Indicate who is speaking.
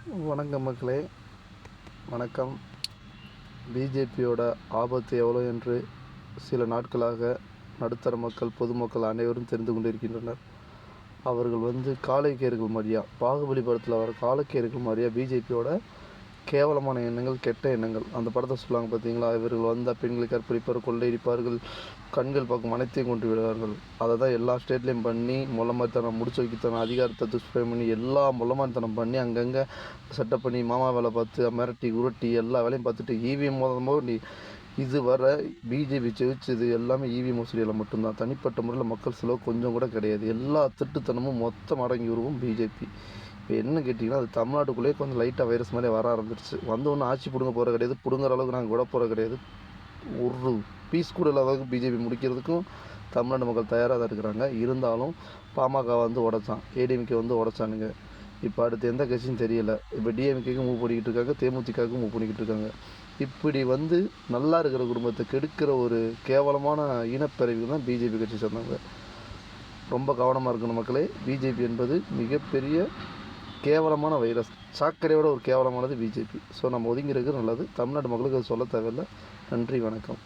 Speaker 1: வணக்கம் மக்களே, வணக்கம். பிஜேபியோட ஆபத்து எவ்வளோ என்று சில நாட்களாக நடுத்தர மக்கள், பொதுமக்கள் அனைவரும் தெரிந்து கொண்டிருக்கின்றனர். அவர்கள் காளைக்கேர்கள் மாதிரியா, பாகுபலி படத்தில் வர காளைக்கேர்கள் மாதிரியா பிஜேபியோட கேவலமான எண்ணங்கள், கெட்ட எண்ணங்கள். அந்த படத்தை சொல்லுவாங்க பார்த்தீங்களா, இவர்கள் வந்தால் பெண்களை கற்பழிப்பார், கொள்ளையடிப்பார்கள், கண்கள் பார்க்கும் அனைத்தையும் கொண்டு விடுவார்கள். அதை தான் எல்லா ஸ்டேட்லேயும் பண்ணி மொல்லமாரித்தனம் முடிச்சு வைக்கத்தனம், அதிகாரத்தை துஷ்பிரயோகம் பண்ணி எல்லா மொல்லமாரித்தனம் பண்ணி அங்கங்கே செட்டப் பண்ணி மாமா வேலை பார்த்து மிரட்டி உருட்டி எல்லா வேலையும் பார்த்துட்டு இவிஎம் மோதமோ இது வர பிஜேபி ஜெயிச்சது எல்லாமே இவிஎம் மோசடியில் மட்டும்தான். தனிப்பட்ட முறையில் மக்கள் செலவு கொஞ்சம் கூட கிடையாது. எல்லா திட்டுத்தனமும் மொத்தம் அடங்கி வருவோம் பிஜேபி. இப்போ என்ன கேட்டிங்கன்னா, அது தமிழ்நாட்டுக்குள்ளேயே கொஞ்சம் லைட்டாக வைரஸ் மாதிரி வர ஆரம்பிச்சிருச்சு. ஒன்று ஆட்சி பிடுங்க போகிற கிடையாது, பிடுங்குற அளவுக்கு நாங்கள் விட போகிற கிடையாது. ஒரு பீஸ் கூட இல்லாத அளவுக்கு பிஜேபி முடிக்கிறதுக்கும் தமிழ்நாடு மக்கள் தயாராக தான் இருக்கிறாங்க. இருந்தாலும் பாமக உடைச்சான், ஏடிஎம்கே உடைச்சானுங்க. இப்போ அடுத்து எந்த கட்சியும் தெரியல. இப்போ டிஎம்கேக்கு மூவ் பண்ணிக்கிட்டு இருக்காங்க, தேமுதிகவுக்கு மூவ் பண்ணிக்கிட்டு இருக்காங்க. இப்படி நல்லா இருக்கிற குடும்பத்தை கெடுக்கிற ஒரு கேவலமான இனப்பிரிவு தான் பிஜேபி கட்சி சொன்னாங்க. ரொம்ப கவனமாக இருக்கணும் மக்களே. பிஜேபி என்பது மிகப்பெரிய கேவலமான வைரஸ். சாக்கடையோட ஒரு கேவலமானது பிஜேபி. ஸோ நம்ம ஒதுங்கிறது நல்லது. தமிழ்நாட்டு மக்களுக்கு அது சொல்ல தேவையில்லை. நன்றி, வணக்கம்.